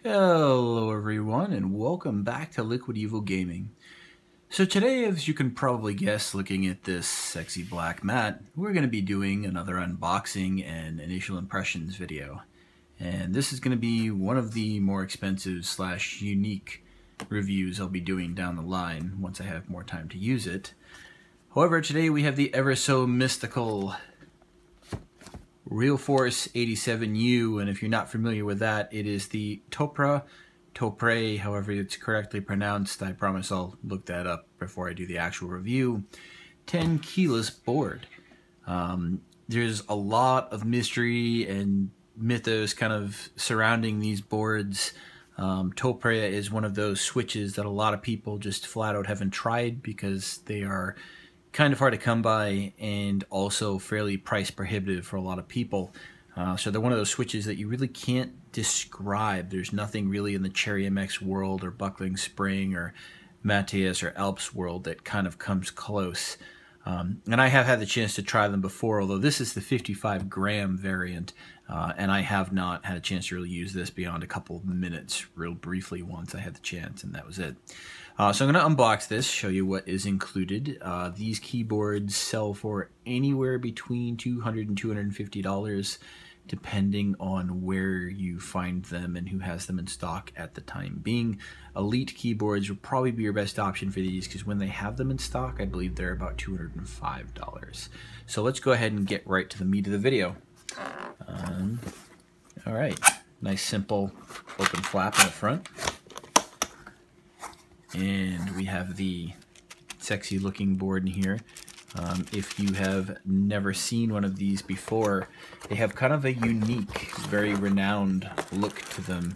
Hello everyone and welcome back to Liquid Evil Gaming. So today, as you can probably guess looking at this sexy black mat, we're going to be doing another unboxing and initial impressions video. And this is going to be one of the more expensive / unique reviews I'll be doing down the line once I have more time to use it. However, today we have the ever so mystical RealForce 87U, and if you're not familiar with that, it is the Topre, however it's correctly pronounced. I promise I'll look that up before I do the actual review. 10 keyless board. There's a lot of mystery and mythos kind of surrounding these boards. Topre is one of those switches that a lot of people just flat out haven't tried because they are kind of hard to come by and also fairly price prohibitive for a lot of people. So they're one of those switches that you really can't describe. There's nothing really in the Cherry MX world or Buckling Spring or Mateus or Alps world that kind of comes close. And I have had the chance to try them before, although this is the 55-gram variant, and I have not had a chance to really use this beyond a couple of minutes, real briefly once I had the chance, and that was it. So I'm going to unbox this, show you what is included. These keyboards sell for anywhere between $200 and $250, depending on where you find them and who has them in stock at the time being. Elite keyboards will probably be your best option for these because when they have them in stock, I believe they're about $205. So let's go ahead and get right to the meat of the video. All right, nice simple open flap in the front. And we have the sexy looking board in here. If you have never seen one of these before, they have kind of a unique, very renowned look to them.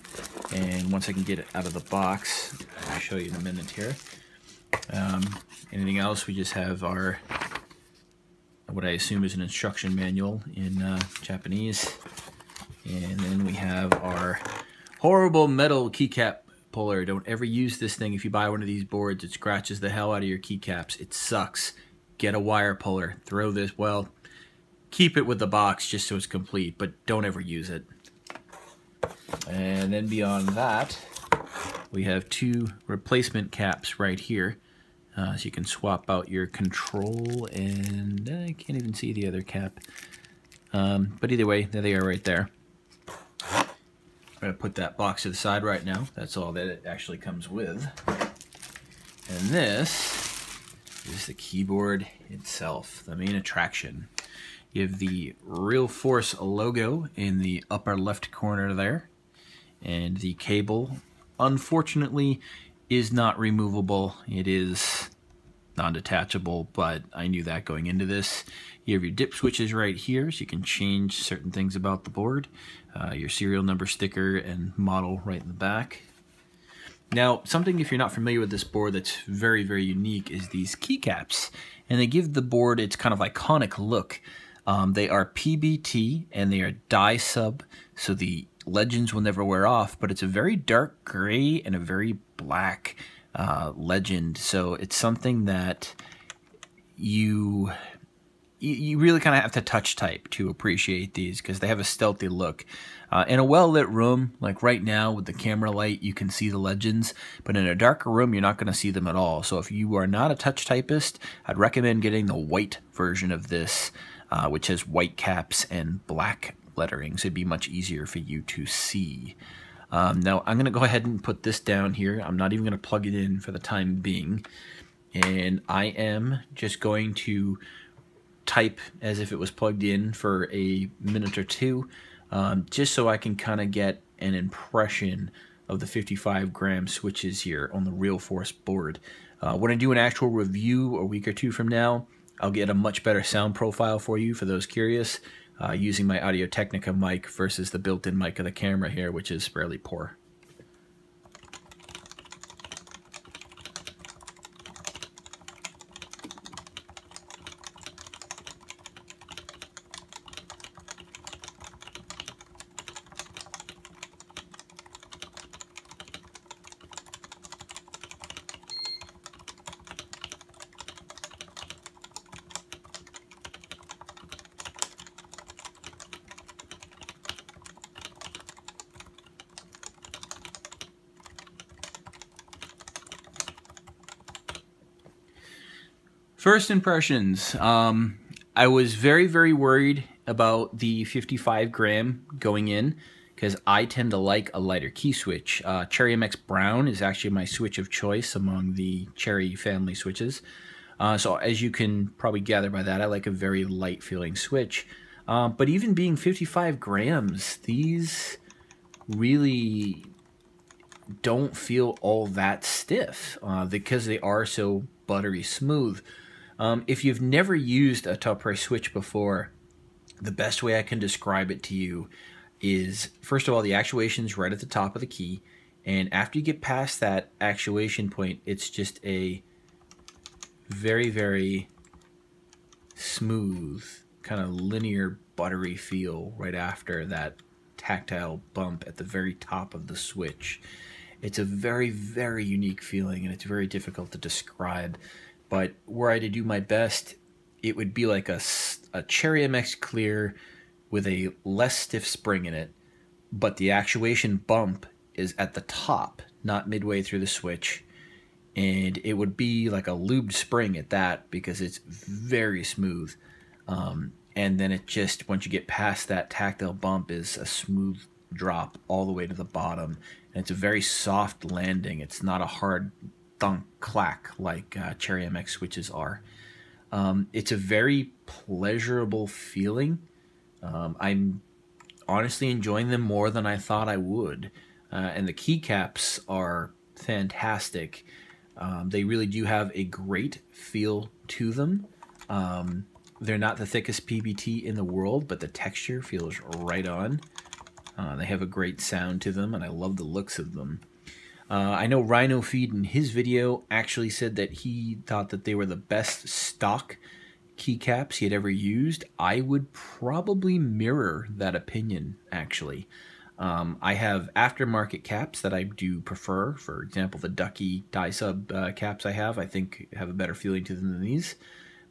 And once I can get it out of the box, I'll show you in a minute here. Anything else, we just have our, what I assume is an instruction manual in Japanese. And then we have our horrible metal keycap puller. Don't ever use this thing if you buy one of these boards. It scratches the hell out of your keycaps. It sucks. Get a wire puller. Throw this, well, keep it with the box just so it's complete, but don't ever use it. And then beyond that, we have two replacement caps right here. So you can swap out your control, and I can't even see the other cap. But either way, there they are right there. I'm going to put that box to the side right now. That's all that it actually comes with. And this is the keyboard itself, the main attraction. You have the RealForce logo in the upper left corner there. And the cable, unfortunately, is not removable. It is non-detachable, but I knew that going into this. You have your dip switches right here, so you can change certain things about the board. Your serial number sticker and model right in the back. Now, something if you're not familiar with this board that's very, very unique is these keycaps. And they give the board its kind of iconic look. They are PBT and they are dye sub, so the legends will never wear off, but it's a very dark gray and a very black legend. So it's something that you really kind of have to touch type to appreciate these because they have a stealthy look. In a well-lit room, like right now with the camera light, you can see the legends, but in a darker room, you're not going to see them at all. So if you are not a touch typist, I'd recommend getting the white version of this, which has white caps and black lettering, so it'd be much easier for you to see. Now, I'm going to go ahead and put this down here. I'm not even going to plug it in for the time being, and I am just going to type as if it was plugged in for a minute or two, just so I can kind of get an impression of the 55-gram switches here on the RealForce board. When I do an actual review a week or two from now, I'll get a much better sound profile for you, for those curious, using my Audio-Technica mic versus the built-in mic of the camera here, which is fairly poor. First impressions. I was very, very worried about the 55 gram going in because I tend to like a lighter key switch. Cherry MX Brown is actually my switch of choice among the Cherry family switches. So as you can probably gather by that, I like a very light feeling switch. But even being 55 grams, these really don't feel all that stiff because they are so buttery smooth. If you've never used a Topre switch before, the best way I can describe it to you is, first of all, the actuation's right at the top of the key, and after you get past that actuation point, it's just a very, very smooth, kind of linear, buttery feel right after that tactile bump at the very top of the switch. It's a very, very unique feeling, and it's very difficult to describe. But were I to do my best, it would be like a Cherry MX Clear with a less stiff spring in it, but the actuation bump is at the top, not midway through the switch. And it would be like a lubed spring at that because it's very smooth. And then it just, once you get past that tactile bump, is a smooth drop all the way to the bottom. And it's a very soft landing. It's not a hard thunk clack like Cherry MX switches are. It's a very pleasurable feeling. I'm honestly enjoying them more than I thought I would. And the keycaps are fantastic. They really do have a great feel to them. They're not the thickest PBT in the world, but the texture feels right on. They have a great sound to them, and I love the looks of them. I know Rhino Feed in his video actually said that he thought that they were the best stock keycaps he had ever used. I would probably mirror that opinion, actually. I have aftermarket caps that I do prefer. For example, the Ducky die sub caps I think have a better feeling to them than these.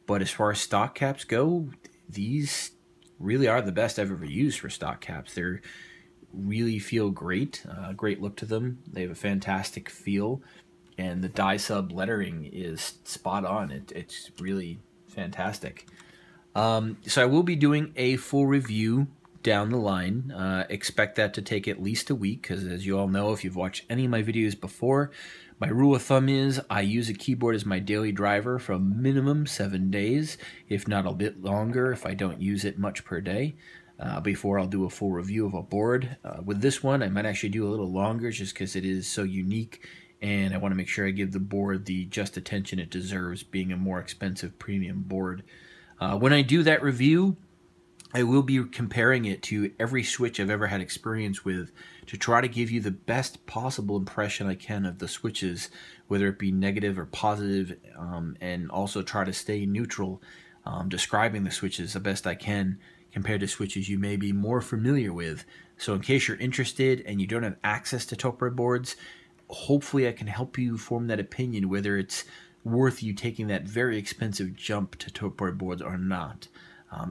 But as far as stock caps go, these really are the best I've ever used for stock caps. They really feel great, great look to them. They have a fantastic feel, and the die sub lettering is spot on. It's really fantastic. So I will be doing a full review down the line. Expect that to take at least a week, because as you all know, if you've watched any of my videos before, my rule of thumb is I use a keyboard as my daily driver for a minimum 7 days, if not a bit longer if I don't use it much per day, before I'll do a full review of a board. With this one, I might actually do a little longer just because it is so unique, and I want to make sure I give the board the just attention it deserves, being a more expensive premium board. When I do that review, I will be comparing it to every switch I've ever had experience with to try to give you the best possible impression I can of the switches, whether it be negative or positive, and also try to stay neutral, describing the switches the best I can compared to switches you may be more familiar with. So in case you're interested and you don't have access to Topre boards, hopefully I can help you form that opinion whether it's worth you taking that very expensive jump to Topre boards or not.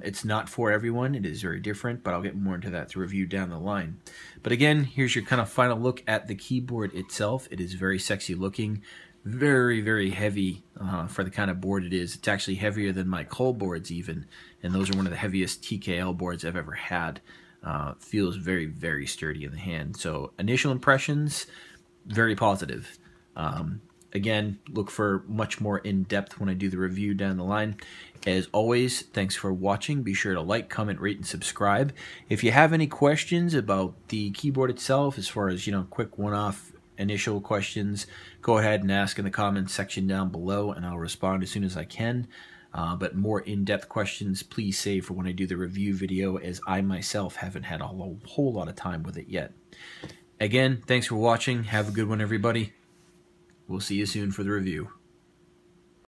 It's not for everyone. It is very different, but I'll get more into that through review down the line. But again, here's your kind of final look at the keyboard itself. It is very sexy looking, very, very heavy for the kind of board it is. It's actually heavier than my Cole boards even, and those are one of the heaviest TKL boards I've ever had. Feels very, very sturdy in the hand. So initial impressions, very positive. Again, look for much more in-depth when I do the review down the line. As always, thanks for watching. Be sure to like, comment, rate, and subscribe. If you have any questions about the keyboard itself, as far as, quick one-off initial questions, go ahead and ask in the comments section down below, and I'll respond as soon as I can. But more in-depth questions, please save for when I do the review video, as I myself haven't had a whole lot of time with it yet. Again, thanks for watching. Have a good one, everybody. We'll see you soon for the review.